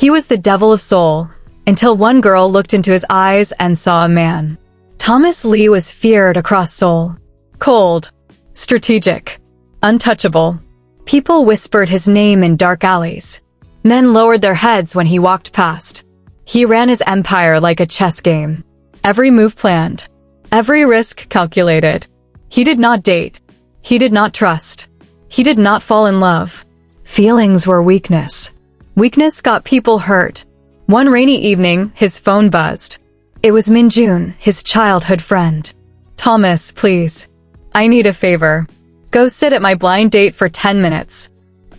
He was the devil of Seoul, until one girl looked into his eyes and saw a man. Thomas Lee was feared across Seoul. Cold, strategic, untouchable. People whispered his name in dark alleys. Men lowered their heads when he walked past. He ran his empire like a chess game. Every move planned. Every risk calculated. He did not date. He did not trust. He did not fall in love. Feelings were weakness. Weakness got people hurt. One rainy evening, his phone buzzed. It was Min-jun, his childhood friend. "Thomas, please. I need a favor. Go sit at my blind date for 10 minutes.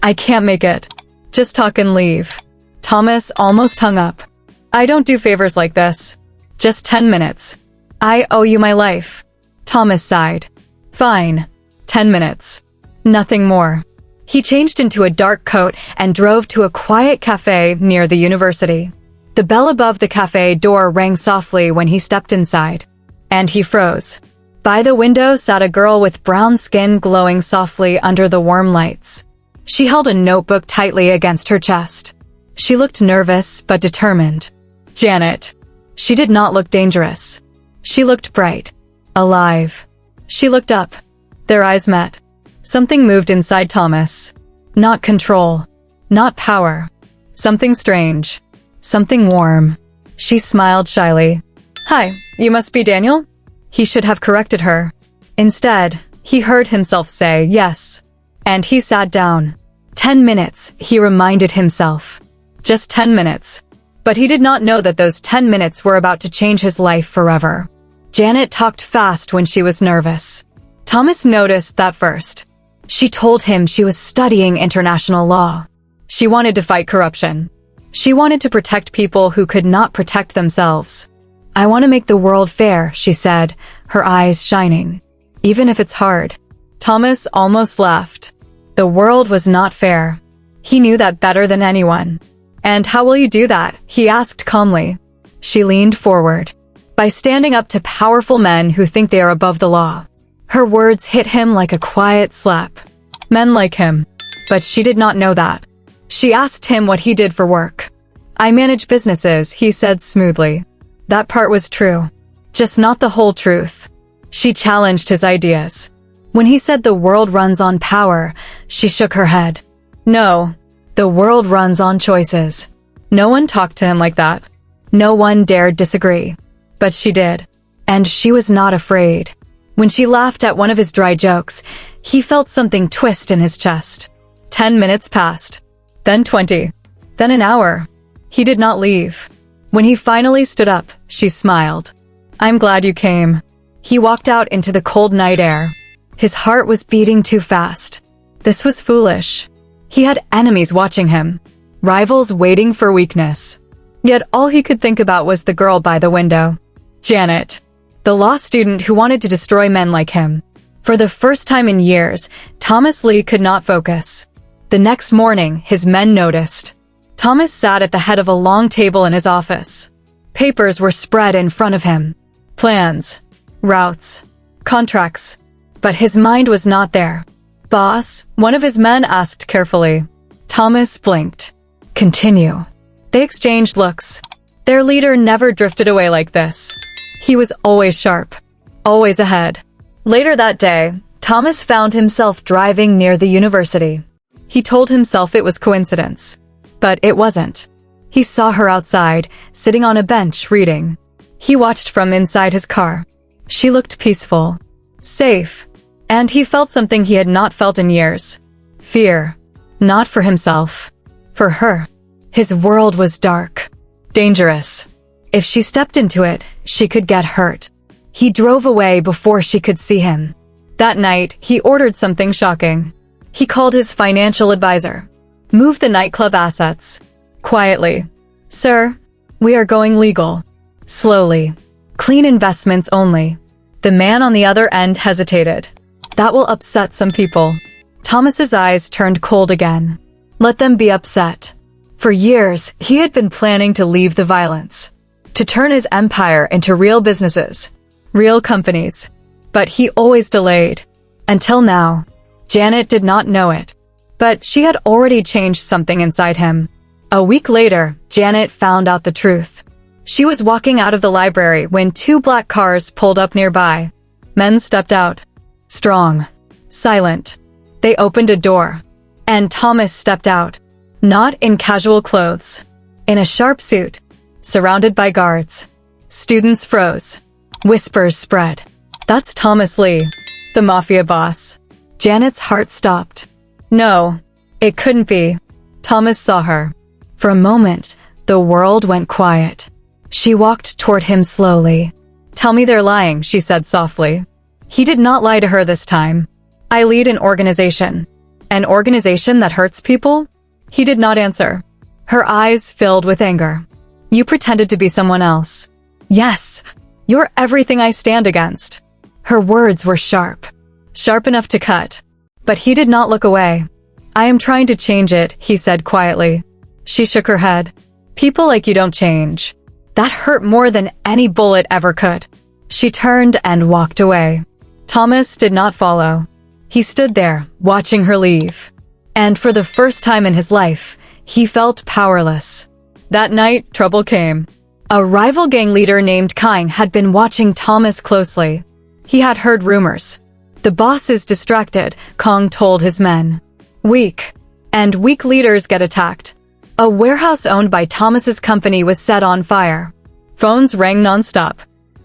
I can't make it. Just talk and leave." Thomas almost hung up. "I don't do favors like this. Just 10 minutes. I owe you my life." Thomas sighed. "Fine. 10 minutes. Nothing more." He changed into a dark coat and drove to a quiet cafe near the university. The bell above the cafe door rang softly when he stepped inside. And he froze. By the window sat a girl with brown skin glowing softly under the warm lights. She held a notebook tightly against her chest. She looked nervous but determined. Janet. She did not look dangerous. She looked bright. Alive. She looked up. Their eyes met. Something moved inside Thomas. Not control. Not power. Something strange. Something warm. She smiled shyly. "Hi, you must be Daniel?" He should have corrected her. Instead, he heard himself say yes. And he sat down. 10 minutes, he reminded himself. Just 10 minutes. But he did not know that those 10 minutes were about to change his life forever. Janet talked fast when she was nervous. Thomas noticed that first. She told him she was studying international law. She wanted to fight corruption. She wanted to protect people who could not protect themselves. "I want to make the world fair," she said, her eyes shining. "Even if it's hard." Thomas almost laughed. The world was not fair. He knew that better than anyone. "And how will you do that?" he asked calmly. She leaned forward. "By standing up to powerful men who think they are above the law." Her words hit him like a quiet slap. Men like him. But she did not know that. She asked him what he did for work. "I manage businesses," he said smoothly. That part was true. Just not the whole truth. She challenged his ideas. When he said the world runs on power, she shook her head. No, the world runs on choices. No one talked to him like that. No one dared disagree. But she did. And she was not afraid. When she laughed at one of his dry jokes, he felt something twist in his chest. 10 minutes passed. Then 20. Then an hour. He did not leave. When he finally stood up, she smiled. "I'm glad you came." He walked out into the cold night air. His heart was beating too fast. This was foolish. He had enemies watching him. Rivals waiting for weakness. Yet all he could think about was the girl by the window. Janet. The law student who wanted to destroy men like him. For the first time in years, Thomas Lee could not focus. The next morning, his men noticed. Thomas sat at the head of a long table in his office. Papers were spread in front of him. Plans. Routes. Contracts. But his mind was not there. "Boss?" one of his men asked carefully. Thomas blinked. "Continue." They exchanged looks. Their leader never drifted away like this. He was always sharp. Always ahead. Later that day, Thomas found himself driving near the university. He told himself it was coincidence. But it wasn't. He saw her outside, sitting on a bench reading. He watched from inside his car. She looked peaceful. Safe. And he felt something he had not felt in years. Fear. Not for himself. For her. His world was dark. Dangerous. If she stepped into it, she could get hurt. He drove away before she could see him. That night, he ordered something shocking. He called his financial advisor. "Move the nightclub assets." Quietly. "Sir, we are going legal." Slowly. "Clean investments only." The man on the other end hesitated. "That will upset some people." Thomas's eyes turned cold again. Let them be upset. For years, he had been planning to leave the violence. To turn his empire into real businesses. Real companies. But he always delayed. Until now. Janet did not know it. But she had already changed something inside him. A week later, Janet found out the truth. She was walking out of the library when two black cars pulled up nearby. Men stepped out. Strong. Silent. They opened a door. And Thomas stepped out. Not in casual clothes. In a sharp suit. Surrounded by guards. Students froze. Whispers spread. That's Thomas Lee, the Mafia boss. Janet's heart stopped. No, it couldn't be. Thomas saw her. For a moment, the world went quiet. She walked toward him slowly. Tell me they're lying, she said softly. He did not lie to her this time. I lead an organization. An organization that hurts people? He did not answer. Her eyes filled with anger. You pretended to be someone else. Yes, you're everything I stand against. Her words were sharp. Sharp enough to cut. But he did not look away. I am trying to change it, he said quietly. She shook her head. People like you don't change. That hurt more than any bullet ever could. She turned and walked away. Thomas did not follow. He stood there, watching her leave. And for the first time in his life, he felt powerless. That night, trouble came. A rival gang leader named Kyng had been watching Thomas closely. He had heard rumors. The boss is distracted, Kong told his men. Weak. And weak leaders get attacked. A warehouse owned by Thomas's company was set on fire. Phones rang nonstop.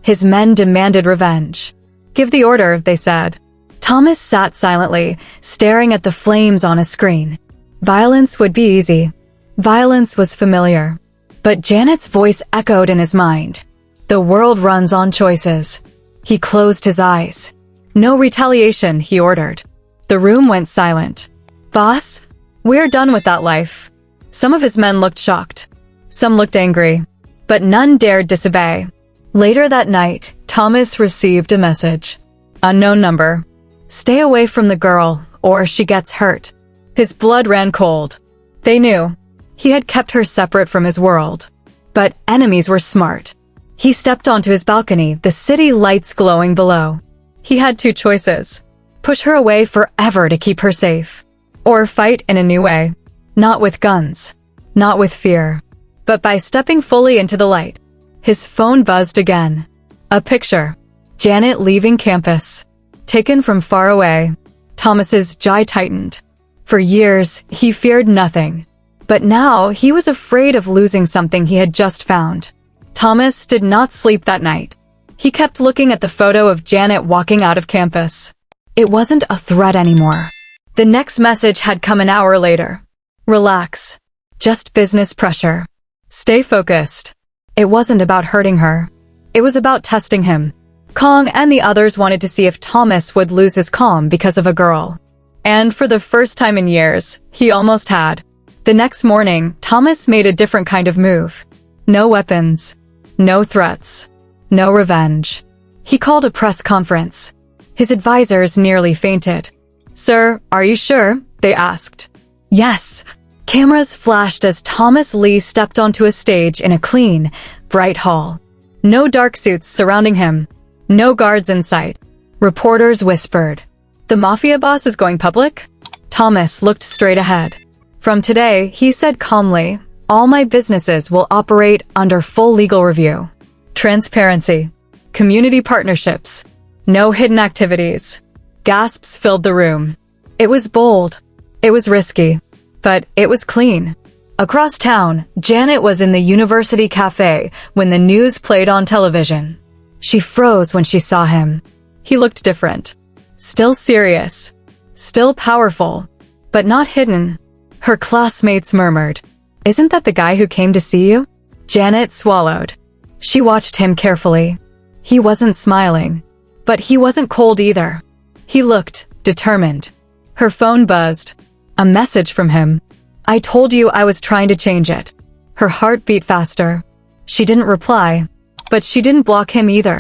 His men demanded revenge. Give the order, they said. Thomas sat silently, staring at the flames on a screen. Violence would be easy. Violence was familiar. But Janet's voice echoed in his mind. The world runs on choices. He closed his eyes. No retaliation, he ordered. The room went silent. Boss, we're done with that life. Some of his men looked shocked. Some looked angry. But none dared disobey. Later that night, Thomas received a message. Unknown number. Stay away from the girl, or she gets hurt. His blood ran cold. They knew. He had kept her separate from his world. But enemies were smart. He stepped onto his balcony, the city lights glowing below. He had two choices. Push her away forever to keep her safe. Or fight in a new way. Not with guns. Not with fear. But by stepping fully into the light. His phone buzzed again. A picture. Janet leaving campus. Taken from far away. Thomas's jaw tightened. For years, he feared nothing. But now, he was afraid of losing something he had just found. Thomas did not sleep that night. He kept looking at the photo of Janet walking out of campus. It wasn't a threat anymore. The next message had come an hour later. Relax. Just business pressure. Stay focused. It wasn't about hurting her. It was about testing him. Kong and the others wanted to see if Thomas would lose his calm because of a girl. And for the first time in years, he almost had. The next morning, Thomas made a different kind of move. No weapons. No threats. No revenge. He called a press conference. His advisors nearly fainted. Sir, are you sure? They asked. Yes. Cameras flashed as Thomas Lee stepped onto a stage in a clean, bright hall. No dark suits surrounding him. No guards in sight. Reporters whispered. The Mafia boss is going public? Thomas looked straight ahead. From today, he said calmly, all my businesses will operate under full legal review. Transparency. Community partnerships. No hidden activities. Gasps filled the room. It was bold. It was risky. But it was clean. Across town, Janet was in the university cafe when the news played on television. She froze when she saw him. He looked different. Still serious. Still powerful. But not hidden. Her classmates murmured. Isn't that the guy who came to see you? Janet swallowed. She watched him carefully. He wasn't smiling. But he wasn't cold either. He looked determined. Her phone buzzed. A message from him. I told you I was trying to change it. Her heart beat faster. She didn't reply. But she didn't block him either.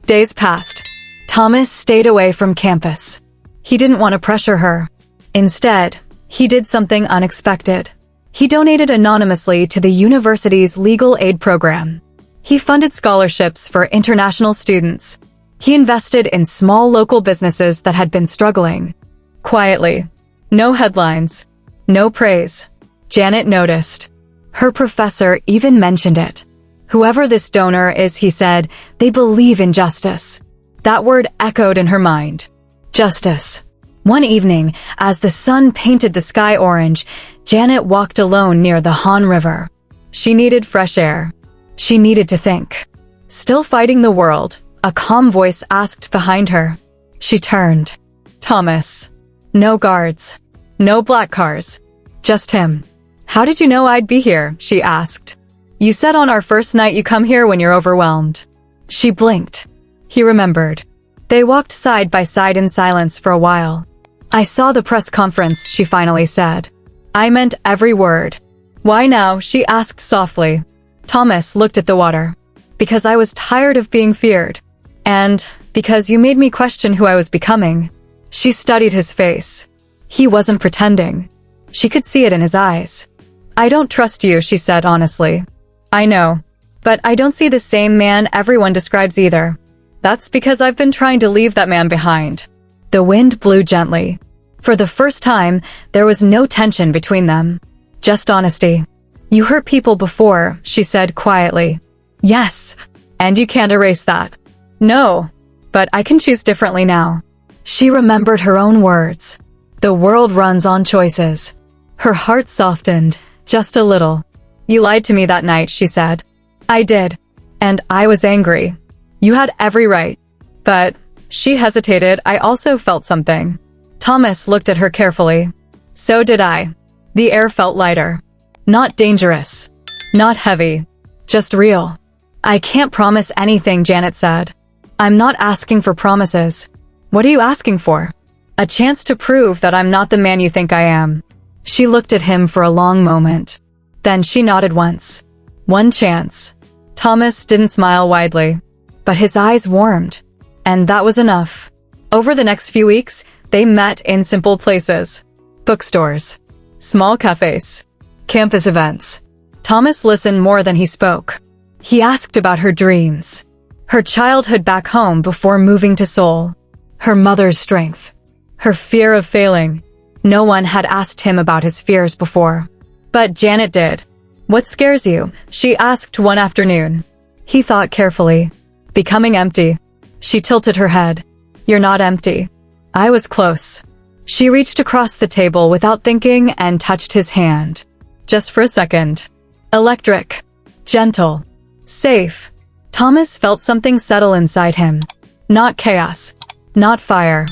Days passed. Thomas stayed away from campus. He didn't want to pressure her. Instead, he did something unexpected. He donated anonymously to the university's legal aid program. He funded scholarships for international students. He invested in small local businesses that had been struggling. Quietly. No headlines. No praise. Janet noticed. Her professor even mentioned it. Whoever this donor is, he said, they believe in justice. That word echoed in her mind. Justice. One evening, as the sun painted the sky orange, Janet walked alone near the Han River. She needed fresh air. She needed to think. Still fighting the world, a calm voice asked behind her. She turned. Thomas. No guards. No black cars. Just him. How did you know I'd be here? She asked. You said on our first night you come here when you're overwhelmed. She blinked. He remembered. They walked side by side in silence for a while. I saw the press conference, she finally said. I meant every word. Why now? She asked softly. Thomas looked at the water. Because I was tired of being feared. And because you made me question who I was becoming. She studied his face. He wasn't pretending. She could see it in his eyes. I don't trust you, she said honestly. I know. But I don't see the same man everyone describes either. That's because I've been trying to leave that man behind. The wind blew gently. For the first time, there was no tension between them. Just honesty. You hurt people before, she said quietly. Yes. And you can't erase that. No. But I can choose differently now. She remembered her own words. The world runs on choices. Her heart softened, just a little. You lied to me that night, she said. I did. And I was angry. You had every right. But, she hesitated, I also felt something. Thomas looked at her carefully. So did I. The air felt lighter. Not dangerous. Not heavy. Just real. I can't promise anything, Janet said. I'm not asking for promises. What are you asking for? A chance to prove that I'm not the man you think I am. She looked at him for a long moment. Then she nodded once. One chance. Thomas didn't smile widely. But his eyes warmed. And that was enough. Over the next few weeks, they met in simple places. Bookstores. Small cafes. Campus events. Thomas listened more than he spoke. He asked about her dreams. Her childhood back home before moving to Seoul. Her mother's strength. Her fear of failing. No one had asked him about his fears before. But Janet did. What scares you? She asked one afternoon. He thought carefully. Becoming empty. She tilted her head. You're not empty. I was close. She reached across the table without thinking and touched his hand. Just for a second. Electric. Gentle. Safe. Thomas felt something settle inside him. Not chaos. Not fire.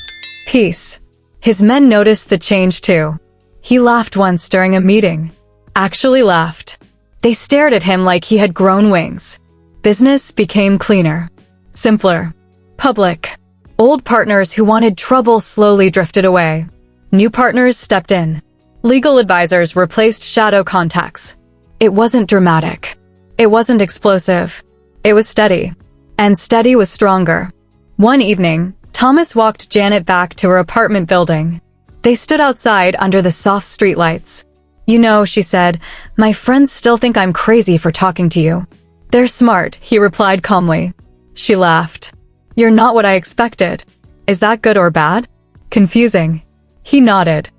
Peace. His men noticed the change too. He laughed once during a meeting. Actually laughed. They stared at him like he had grown wings. Business became cleaner. Simpler. Public. Old partners who wanted trouble slowly drifted away. New partners stepped in. Legal advisors replaced shadow contacts. It wasn't dramatic. It wasn't explosive. It was steady. And steady was stronger. One evening, Thomas walked Janet back to her apartment building. They stood outside under the soft streetlights. You know, she said, my friends still think I'm crazy for talking to you. They're smart, he replied calmly. She laughed. You're not what I expected. Is that good or bad? Confusing. He nodded.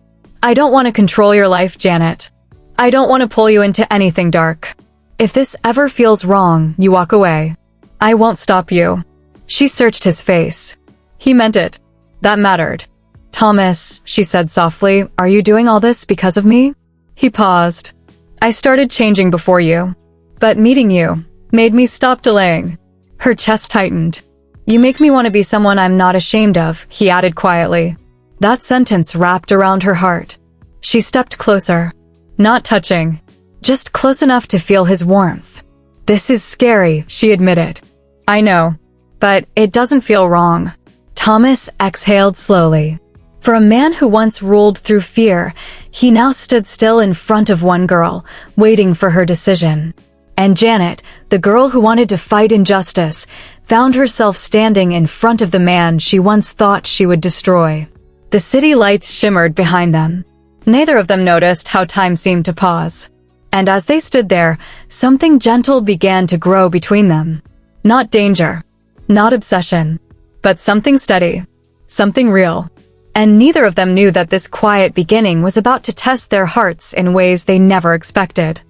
I don't want to control your life, Janet. I don't want to pull you into anything dark. If this ever feels wrong, you walk away. I won't stop you. She searched his face. He meant it. That mattered. Thomas, she said softly, are you doing all this because of me? He paused. I started changing before you. But meeting you made me stop delaying. Her chest tightened. You make me want to be someone I'm not ashamed of, he added quietly. That sentence wrapped around her heart. She stepped closer. Not touching. Just close enough to feel his warmth. This is scary, she admitted. I know. But it doesn't feel wrong. Thomas exhaled slowly. For a man who once ruled through fear, he now stood still in front of one girl, waiting for her decision. And Janet, the girl who wanted to fight injustice, found herself standing in front of the man she once thought she would destroy. The city lights shimmered behind them. Neither of them noticed how time seemed to pause. And as they stood there, something gentle began to grow between them. Not danger. Not obsession. But something steady. Something real. And neither of them knew that this quiet beginning was about to test their hearts in ways they never expected.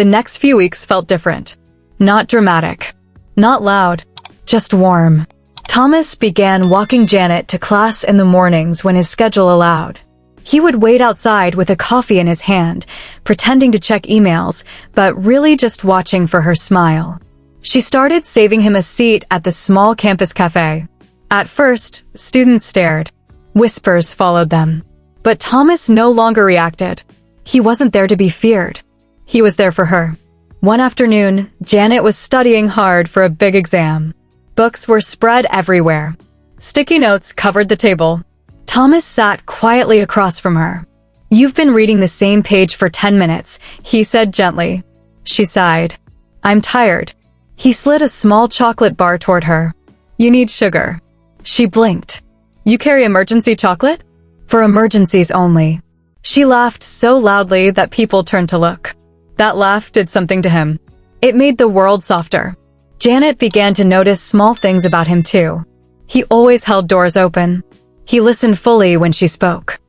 The next few weeks felt different. Not dramatic. Not loud. Just warm. Thomas began walking Janet to class in the mornings when his schedule allowed. He would wait outside with a coffee in his hand, pretending to check emails, but really just watching for her smile. She started saving him a seat at the small campus cafe. At first, students stared. Whispers followed them. But Thomas no longer reacted. He wasn't there to be feared. He was there for her. One afternoon, Janet was studying hard for a big exam. Books were spread everywhere. Sticky notes covered the table. Thomas sat quietly across from her. "You've been reading the same page for 10 minutes, he said gently. She sighed. "I'm tired." He slid a small chocolate bar toward her. "You need sugar." She blinked. "You carry emergency chocolate?" "For emergencies only." She laughed so loudly that people turned to look. That laugh did something to him. It made the world softer. Janet began to notice small things about him too. He always held doors open. He listened fully when she spoke.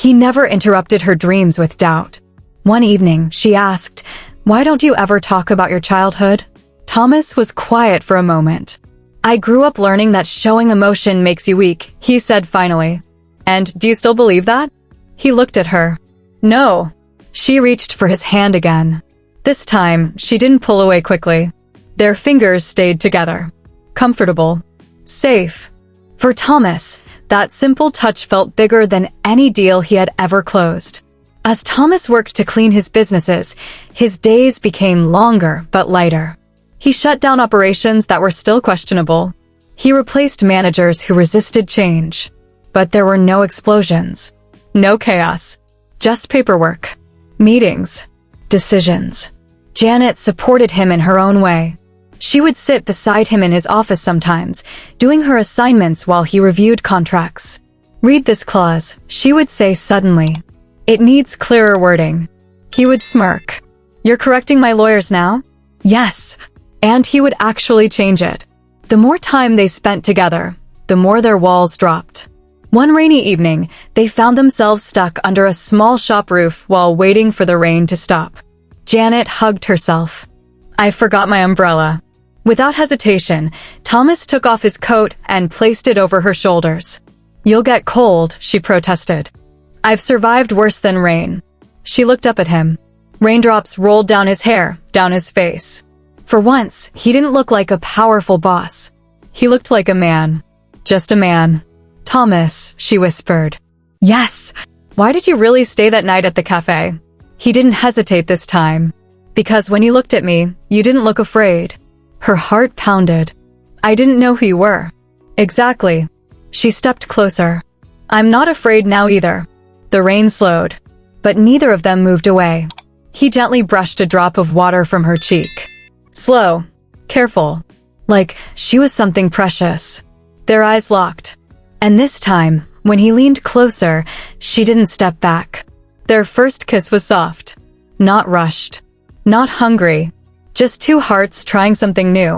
He never interrupted her dreams with doubt. One evening, she asked, "Why don't you ever talk about your childhood?" Thomas was quiet for a moment. "I grew up learning that showing emotion makes you weak," he said finally. "And do you still believe that?" He looked at her. "No." She reached for his hand again. This time, she didn't pull away quickly. Their fingers stayed together. Comfortable. Safe. For Thomas, that simple touch felt bigger than any deal he had ever closed. As Thomas worked to clean his businesses, his days became longer but lighter. He shut down operations that were still questionable. He replaced managers who resisted change. But there were no explosions. No chaos. Just paperwork. Meetings. Decisions. Janet supported him in her own way. She would sit beside him in his office sometimes, doing her assignments while he reviewed contracts. "Read this clause," she would say suddenly. "It needs clearer wording." He would smirk. "You're correcting my lawyers now?" "Yes." And he would actually change it. The more time they spent together, the more their walls dropped. One rainy evening, they found themselves stuck under a small shop roof while waiting for the rain to stop. Janet hugged herself. "I forgot my umbrella." Without hesitation, Thomas took off his coat and placed it over her shoulders. "You'll get cold," she protested. "I've survived worse than rain." She looked up at him. Raindrops rolled down his hair, down his face. For once, he didn't look like a powerful boss. He looked like a man. Just a man. "Thomas," she whispered. "Yes." "Why did you really stay that night at the cafe?" He didn't hesitate this time. "Because when you looked at me, you didn't look afraid." Her heart pounded. "I didn't know who you were." "Exactly." She stepped closer. "I'm not afraid now either." The rain slowed, but neither of them moved away. He gently brushed a drop of water from her cheek. Slow. Careful. Like she was something precious. Their eyes locked. And this time, when he leaned closer, she didn't step back. Their first kiss was soft. Not rushed. Not hungry. Just two hearts trying something new.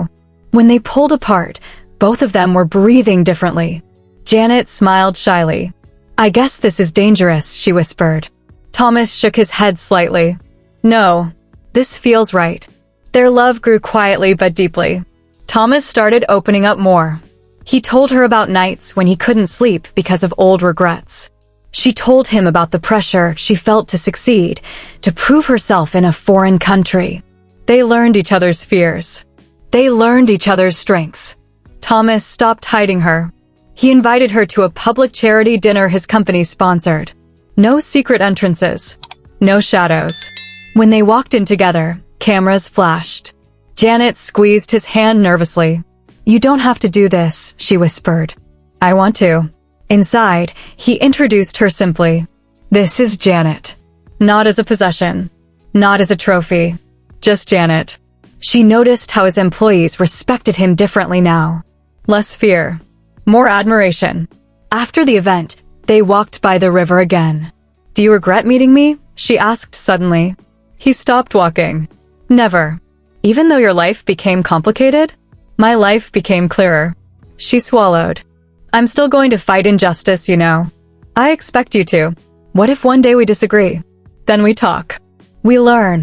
When they pulled apart, both of them were breathing differently. Janet smiled shyly. "I guess this is dangerous," she whispered. Thomas shook his head slightly. "No, this feels right." Their love grew quietly but deeply. Thomas started opening up more. He told her about nights when he couldn't sleep because of old regrets. She told him about the pressure she felt to succeed, to prove herself in a foreign country. They learned each other's fears. They learned each other's strengths. Thomas stopped hiding her. He invited her to a public charity dinner his company sponsored. No secret entrances. No shadows. When they walked in together, cameras flashed. Janet squeezed his hand nervously. "You don't have to do this," she whispered. "I want to." Inside, he introduced her simply. "This is Janet." Not as a possession. Not as a trophy. Just Janet. She noticed how his employees respected him differently now. Less fear. More admiration. After the event, they walked by the river again. "Do you regret meeting me?" she asked suddenly. He stopped walking. "Never. Even though your life became complicated, my life became clearer." She swallowed. "I'm still going to fight injustice, you know. I expect you to. What if one day we disagree? Then we talk. We learn.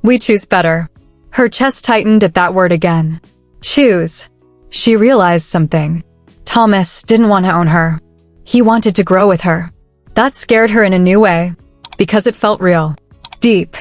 We choose better. Her chest tightened at that word again. Choose. She realized something. Thomas didn't want to own her. He wanted to grow with her. That scared her in a new way, because it felt real. Deep.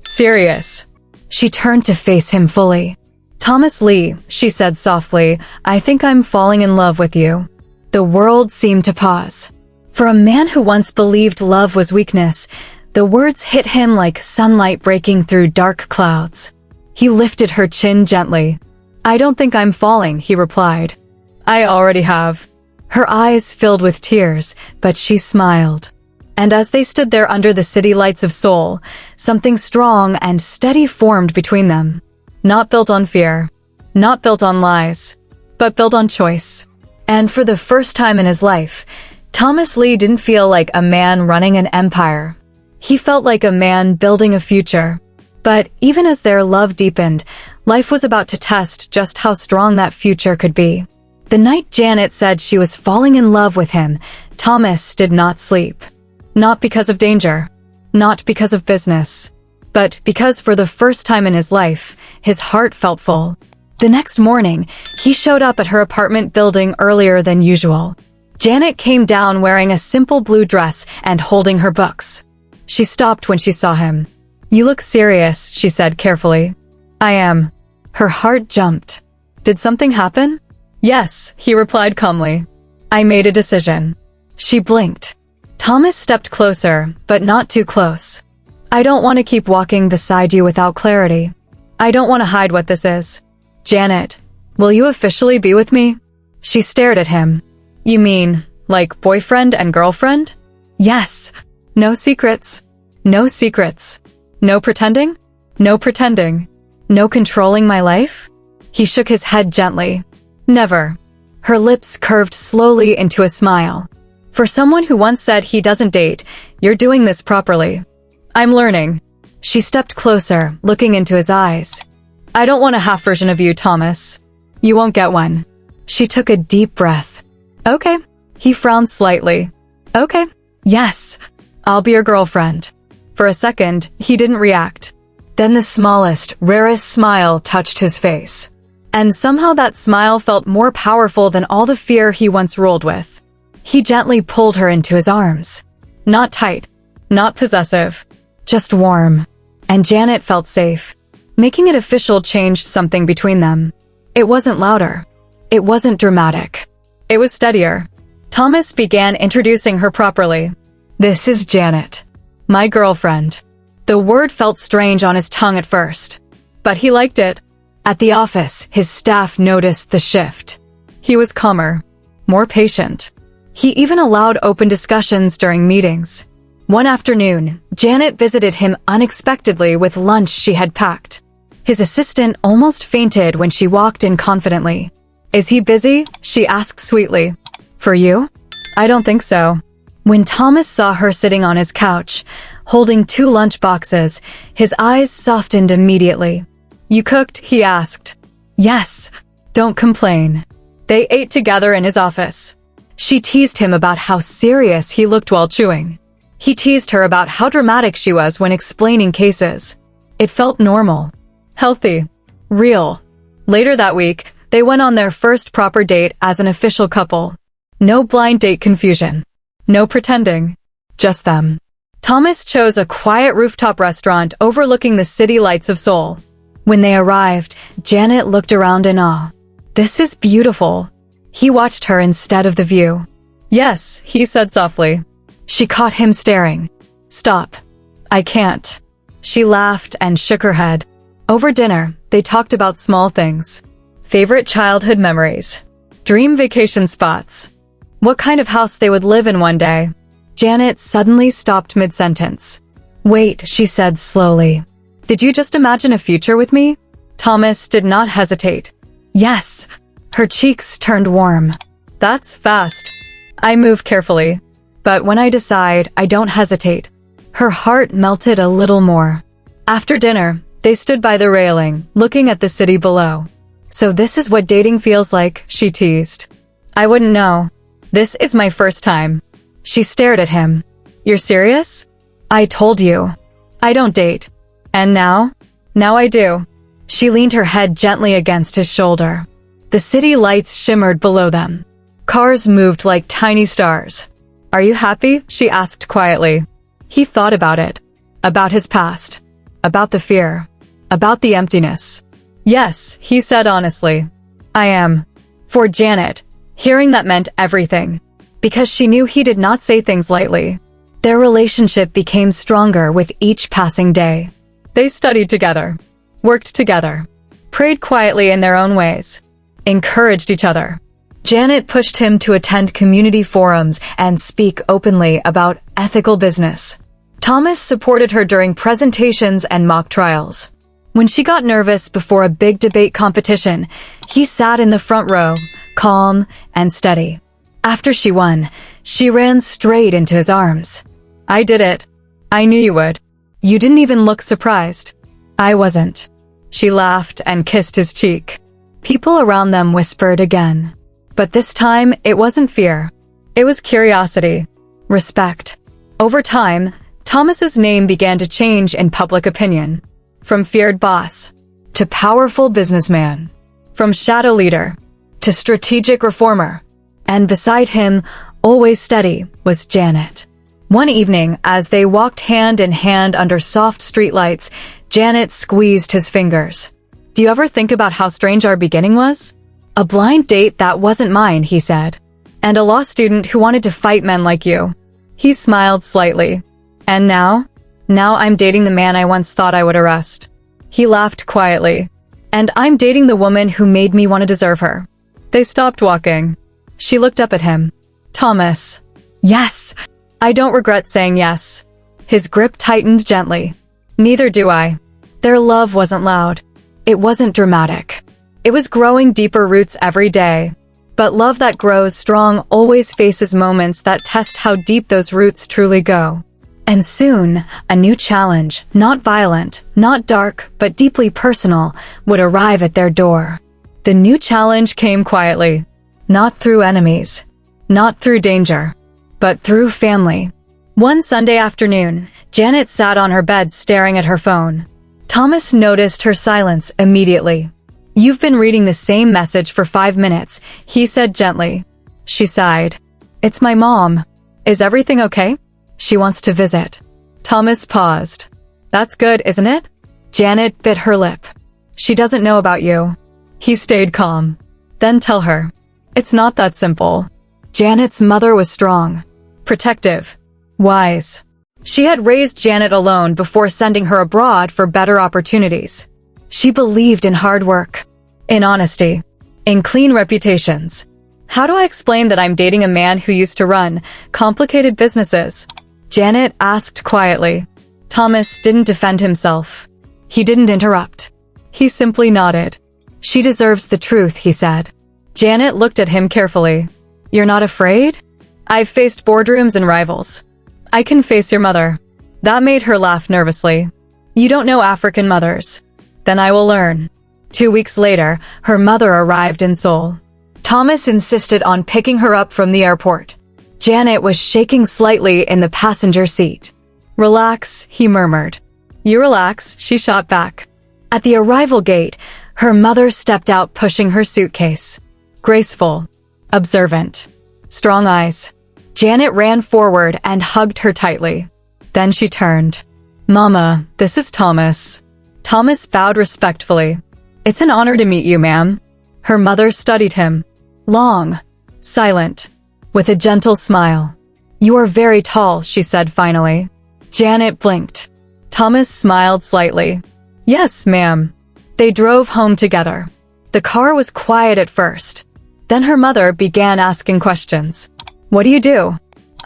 Serious. She turned to face him fully. Thomas Lee, she said softly, I think I'm falling in love with you. The world seemed to pause. For a man who once believed love was weakness, the words hit him like sunlight breaking through dark clouds. He lifted her chin gently. I don't think I'm falling, he replied. I already have. Her eyes filled with tears, but she smiled. And as they stood there under the city lights of Seoul, something strong and steady formed between them. Not built on fear, not built on lies, but built on choice. And for the first time in his life, Thomas Lee didn't feel like a man running an empire. He felt like a man building a future. But even as their love deepened, life was about to test just how strong that future could be. The night Janet said she was falling in love with him, Thomas did not sleep. Not because of danger, not because of business, but because for the first time in his life, his heart felt full. The next morning, he showed up at her apartment building earlier than usual. Janet came down wearing a simple blue dress and holding her books. She stopped when she saw him. You look serious, she said carefully. I am. Her heart jumped. Did something happen? Yes, he replied calmly. I made a decision. She blinked. Thomas stepped closer, but not too close. I don't want to keep walking beside you without clarity. I don't want to hide what this is. Janet, will you officially be with me? She stared at him. You mean, like boyfriend and girlfriend? Yes. No secrets. No secrets. No pretending? No pretending. No controlling my life? He shook his head gently. Never. Her lips curved slowly into a smile. For someone who once said he doesn't date, you're doing this properly. I'm learning. She stepped closer, looking into his eyes. I don't want a half version of you, Thomas. You won't get one. She took a deep breath. Okay. He frowned slightly. Okay. Yes. I'll be your girlfriend. For a second, he didn't react. Then the smallest, rarest smile touched his face. And somehow that smile felt more powerful than all the fear he once ruled with. He gently pulled her into his arms. Not tight, not possessive, just warm. And Janet felt safe. Making it official changed something between them. It wasn't louder. It wasn't dramatic. It was steadier. Thomas began introducing her properly. This is Janet, my girlfriend. The word felt strange on his tongue at first, but he liked it. At the office, his staff noticed the shift. He was calmer, more patient. He even allowed open discussions during meetings. One afternoon, Janet visited him unexpectedly with lunch she had packed. His assistant almost fainted when she walked in confidently. Is he busy? She asked sweetly. For you? I don't think so. When Thomas saw her sitting on his couch, holding 2 lunch boxes, his eyes softened immediately. You cooked? He asked. Yes. Don't complain. They ate together in his office. She teased him about how serious he looked while chewing. He teased her about how dramatic she was when explaining cases. It felt normal, healthy, real. Later that week, they went on their first proper date as an official couple. No blind date confusion. No pretending. Just them. Thomas chose a quiet rooftop restaurant overlooking the city lights of Seoul. When they arrived, Janet looked around in awe. This is beautiful. He watched her instead of the view. Yes, he said softly. She caught him staring. Stop. I can't. She laughed and shook her head. Over dinner, they talked about small things. Favorite childhood memories. Dream vacation spots. What kind of house they would live in one day. Janet suddenly stopped mid-sentence. Wait, she said slowly. Did you just imagine a future with me? Thomas did not hesitate. Yes. Her cheeks turned warm. That's fast. I move carefully. But when I decide, I don't hesitate. Her heart melted a little more. After dinner, they stood by the railing, looking at the city below. So this is what dating feels like, she teased. I wouldn't know. This is my first time. She stared at him. You're serious? I told you. I don't date. And now? Now I do. She leaned her head gently against his shoulder. The city lights shimmered below them. Cars moved like tiny stars. Are you happy? She asked quietly. He thought about it. About his past. About the fear. About the emptiness. Yes, he said honestly. I am. For Janet, hearing that meant everything. Because she knew he did not say things lightly. Their relationship became stronger with each passing day. They studied together. Worked together. Prayed quietly in their own ways. Encouraged each other. Janet pushed him to attend community forums and speak openly about ethical business. Thomas supported her during presentations and mock trials. When she got nervous before a big debate competition, he sat in the front row, calm and steady. After she won, she ran straight into his arms. I did it. I knew you would. You didn't even look surprised. I wasn't. She laughed and kissed his cheek. People around them whispered again. But this time, it wasn't fear. It was curiosity. Respect. Over time, Thomas's name began to change in public opinion. From feared boss to powerful businessman. From shadow leader to strategic reformer. And beside him, always steady, was Janet. One evening, as they walked hand in hand under soft streetlights, Janet squeezed his fingers. Do you ever think about how strange our beginning was? A blind date that wasn't mine, he said. And a law student who wanted to fight men like you. He smiled slightly. And now? Now I'm dating the man I once thought I would arrest. He laughed quietly. And I'm dating the woman who made me want to deserve her. They stopped walking. She looked up at him. Thomas. Yes. I don't regret saying yes. His grip tightened gently. Neither do I. Their love wasn't loud. It wasn't dramatic. It was growing deeper roots every day. But love that grows strong always faces moments that test how deep those roots truly go. And soon, a new challenge, not violent, not dark, but deeply personal, would arrive at their door. The new challenge came quietly. Not through enemies. Not through danger. But through family. One Sunday afternoon, Janet sat on her bed staring at her phone. Thomas noticed her silence immediately. You've been reading the same message for 5 minutes, he said gently. She sighed. It's my mom. Is everything okay? She wants to visit. Thomas paused. That's good, isn't it? Janet bit her lip. She doesn't know about you. He stayed calm. Then tell her. It's not that simple. Janet's mother was strong. Protective. Wise. She had raised Janet alone before sending her abroad for better opportunities. She believed in hard work, in honesty, in clean reputations. How do I explain that I'm dating a man who used to run complicated businesses? Janet asked quietly. Thomas didn't defend himself. He didn't interrupt. He simply nodded. She deserves the truth, he said. Janet looked at him carefully. You're not afraid? I've faced boardrooms and rivals. I can face your mother. That made her laugh nervously. You don't know African mothers. Then I will learn. 2 weeks later, her mother arrived in Seoul. Thomas insisted on picking her up from the airport. Janet was shaking slightly in the passenger seat. Relax, he murmured. You relax, she shot back. At the arrival gate, her mother stepped out pushing her suitcase. Graceful. Observant. Strong eyes. Janet ran forward and hugged her tightly. Then she turned. Mama, this is Thomas. Thomas bowed respectfully. It's an honor to meet you, ma'am. Her mother studied him. Long. Silent. With a gentle smile. You are very tall, she said finally. Janet blinked. Thomas smiled slightly. Yes, ma'am. They drove home together. The car was quiet at first. Then her mother began asking questions. What do you do?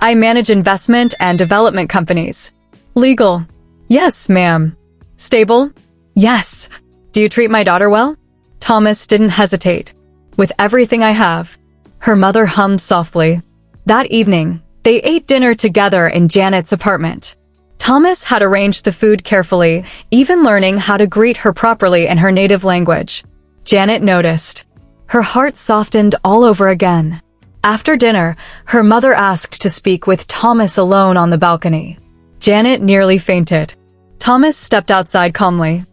I manage investment and development companies. Legal. Yes, ma'am. Stable? Yes. Do you treat my daughter well? Thomas didn't hesitate. With everything I have. Her mother hummed softly. That evening, they ate dinner together in Janet's apartment. Thomas had arranged the food carefully, even learning how to greet her properly in her native language. Janet noticed. Her heart softened all over again. After dinner, her mother asked to speak with Thomas alone on the balcony. Janet nearly fainted. Thomas stepped outside calmly.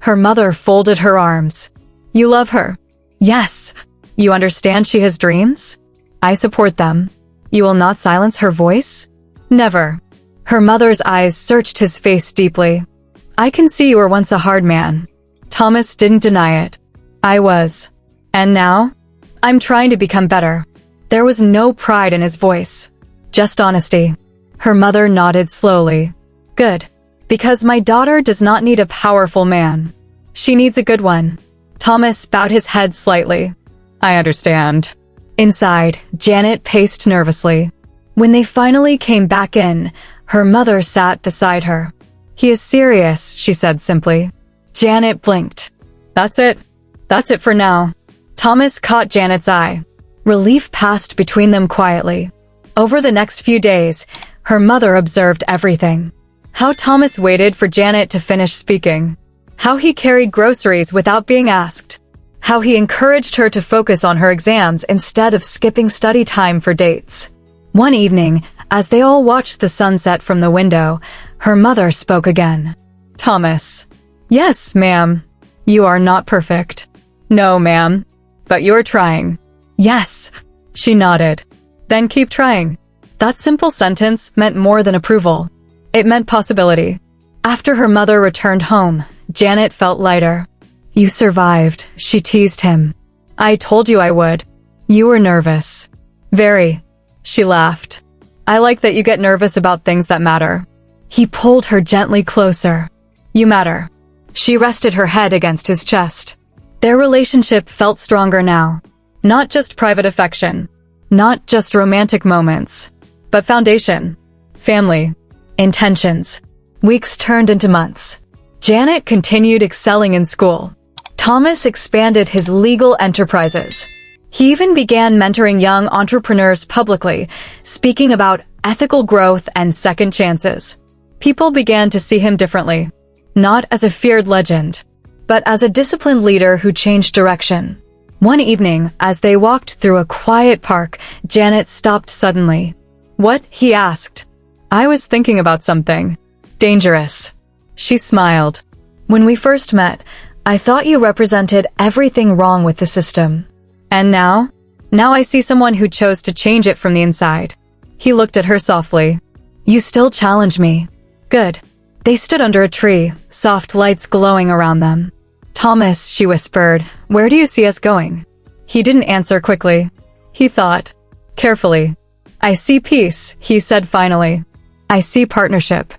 Her mother folded her arms. You love her? Yes. You understand she has dreams? I support them. You will not silence her voice? Never. Her mother's eyes searched his face deeply. I can see you were once a hard man. Thomas didn't deny it. I was. And now? I'm trying to become better. There was no pride in his voice. Just honesty. Her mother nodded slowly. Good. Because my daughter does not need a powerful man. She needs a good one. Thomas bowed his head slightly. I understand. Inside, Janet paced nervously. When they finally came back in, her mother sat beside her. He is serious, she said simply. Janet blinked. That's it. That's it for now. Thomas caught Janet's eye. Relief passed between them quietly. Over the next few days, her mother observed everything. How Thomas waited for Janet to finish speaking. How he carried groceries without being asked. How he encouraged her to focus on her exams instead of skipping study time for dates. One evening, as they all watched the sunset from the window, her mother spoke again. Thomas. Yes, ma'am. You are not perfect. No, ma'am. But you're trying. Yes. She nodded. Then keep trying. That simple sentence meant more than approval. It meant possibility. After her mother returned home, Janet felt lighter. You survived, she teased him. I told you I would. You were nervous. Very. She laughed. I like that you get nervous about things that matter. He pulled her gently closer. You matter. She rested her head against his chest. Their relationship felt stronger now. Not just private affection. Not just romantic moments. But foundation. Family. Intentions. Weeks turned into months. Janet continued excelling in school. Thomas expanded his legal enterprises. He even began mentoring young entrepreneurs publicly, speaking about ethical growth and second chances. People began to see him differently, not as a feared legend, but as a disciplined leader who changed direction. One evening, as they walked through a quiet park, Janet stopped suddenly. What? He asked. I was thinking about something. Dangerous. She smiled. When we first met, I thought you represented everything wrong with the system. And now? Now I see someone who chose to change it from the inside. He looked at her softly. You still challenge me. Good. They stood under a tree, soft lights glowing around them. Thomas, she whispered, where do you see us going? He didn't answer quickly. He thought. Carefully. I see peace, he said finally. I see partnership.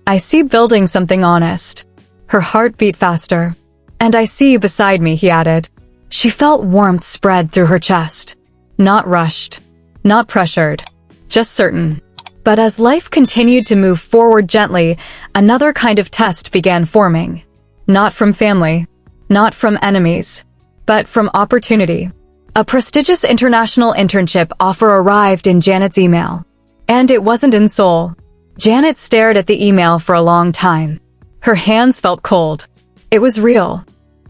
I see building something honest. Her heart beat faster. And I see you beside me, he added. She felt warmth spread through her chest. Not rushed. Not pressured. Just certain. But as life continued to move forward gently, another kind of test began forming. Not from family. Not from enemies. But from opportunity. A prestigious international internship offer arrived in Janet's email. And it wasn't in Seoul. Janet stared at the email for a long time. Her hands felt cold. It was real.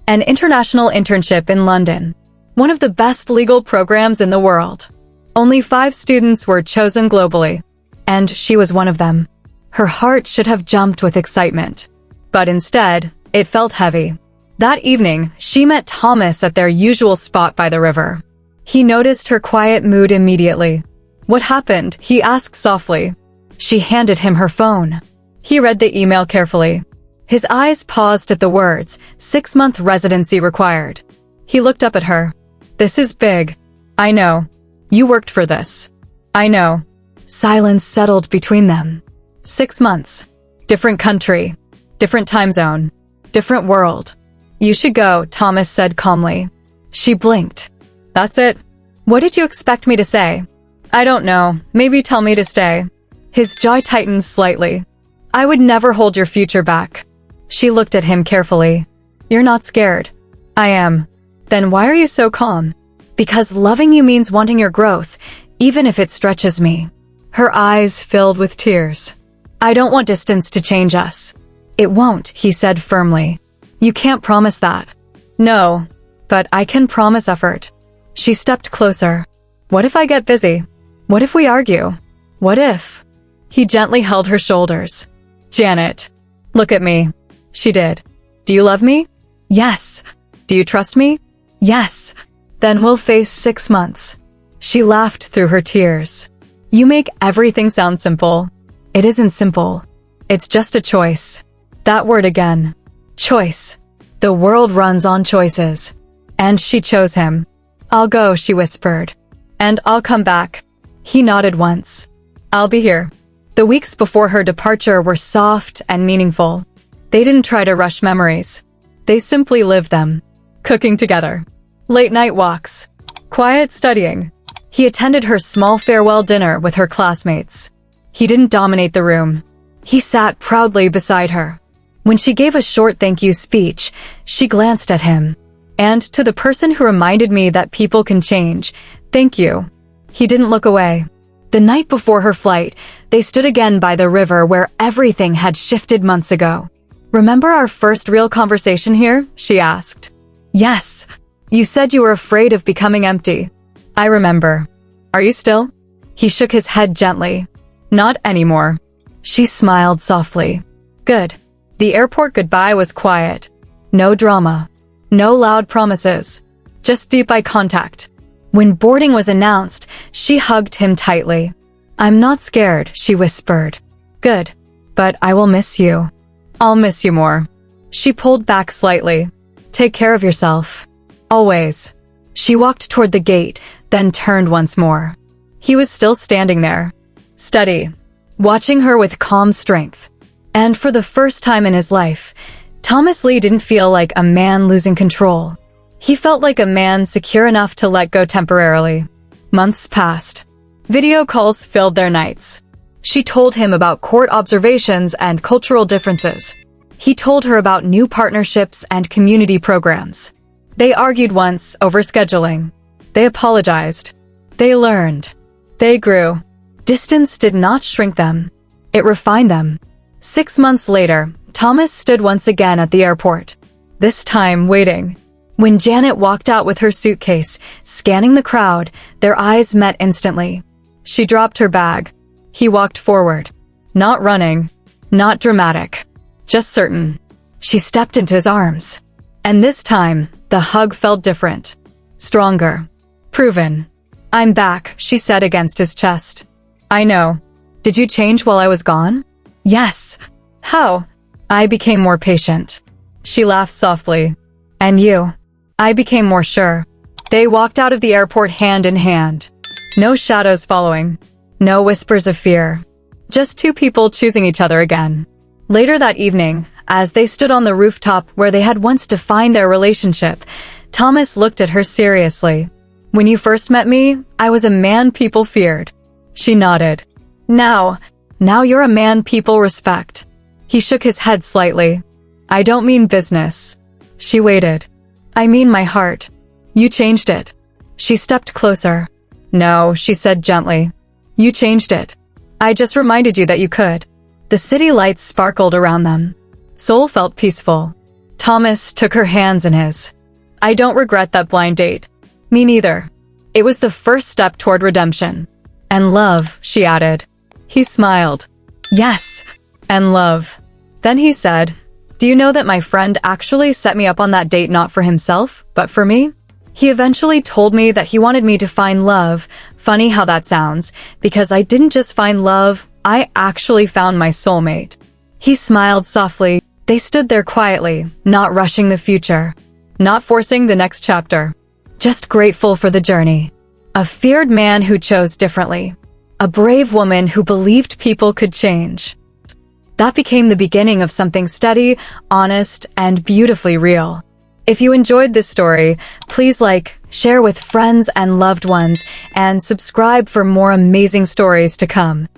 An international internship in London. One of the best legal programs in the world. Only 5 students were chosen globally. And she was one of them. Her heart should have jumped with excitement. But instead, it felt heavy. That evening, she met Thomas at their usual spot by the river. He noticed her quiet mood immediately. What happened? He asked softly. She handed him her phone. He read the email carefully. His eyes paused at the words, 6-month residency required. He looked up at her. This is big. I know. You worked for this. I know. Silence settled between them. 6 months. Different country. Different time zone. Different world. You should go, Thomas said calmly. She blinked. That's it? What did you expect me to say? I don't know. Maybe tell me to stay. His jaw tightened slightly. I would never hold your future back. She looked at him carefully. You're not scared. I am. Then why are you so calm? Because loving you means wanting your growth, even if it stretches me. Her eyes filled with tears. I don't want distance to change us. It won't, he said firmly. You can't promise that. No, but I can promise effort. She stepped closer. What if I get busy? What if we argue? What if? He gently held her shoulders. Janet. Look at me. She did. Do you love me? Yes. Do you trust me? Yes. Then we'll face 6 months. She laughed through her tears. You make everything sound simple. It isn't simple. It's just a choice. That word again. Choice. The world runs on choices. And she chose him. I'll go, she whispered. And I'll come back. He nodded once. I'll be here. The weeks before her departure were soft and meaningful. They didn't try to rush memories. They simply lived them. Cooking together. Late night walks. Quiet studying. He attended her small farewell dinner with her classmates. He didn't dominate the room. He sat proudly beside her. When she gave a short thank you speech, she glanced at him. And to the person who reminded me that people can change, thank you. He didn't look away. The night before her flight, they stood again by the river where everything had shifted months ago. Remember our first real conversation here? She asked. Yes. You said you were afraid of becoming empty. I remember. Are you still? He shook his head gently. Not anymore. She smiled softly. Good. The airport goodbye was quiet. No drama. No loud promises. Just deep eye contact. When boarding was announced, she hugged him tightly. I'm not scared, she whispered. Good. But I will miss you. I'll miss you more. She pulled back slightly. Take care of yourself. Always. She walked toward the gate, then turned once more. He was still standing there. Steady. Watching her with calm strength. And for the first time in his life, Thomas Lee didn't feel like a man losing control. He felt like a man secure enough to let go temporarily. Months passed. Video calls filled their nights. She told him about court observations and cultural differences. He told her about new partnerships and community programs. They argued once over scheduling. They apologized. They learned. They grew. Distance did not shrink them. It refined them. 6 months later, Thomas stood once again at the airport. This time, waiting. When Janet walked out with her suitcase, scanning the crowd, their eyes met instantly. She dropped her bag. He walked forward. Not running. Not dramatic. Just certain. She stepped into his arms. And this time, the hug felt different. Stronger. Proven. I'm back, she said against his chest. I know. Did you change while I was gone? Yes. How? I became more patient. She laughed softly. And you? I became more sure. They walked out of the airport hand in hand. No shadows following. No whispers of fear. Just two people choosing each other again. Later that evening, as they stood on the rooftop where they had once defined their relationship, Thomas looked at her seriously. When you first met me, I was a man people feared. She nodded. Now you're a man people respect. He shook his head slightly. I don't mean business. She waited. I mean my heart. You changed it. She stepped closer. No, she said gently. You changed it. I just reminded you that you could. The city lights sparkled around them. Seoul felt peaceful. Thomas took her hands in his. I don't regret that blind date. Me neither. It was the first step toward redemption. And love, she added. He smiled. Yes, and love. Then he said, do you know that my friend actually set me up on that date not for himself, but for me? He eventually told me that he wanted me to find love. Funny how that sounds, because I didn't just find love, I actually found my soulmate. He smiled softly. They stood there quietly, not rushing the future, not forcing the next chapter. Just grateful for the journey. A feared man who chose differently. A brave woman who believed people could change. That became the beginning of something steady, honest, and beautifully real. If you enjoyed this story, please like, share with friends and loved ones, and subscribe for more amazing stories to come.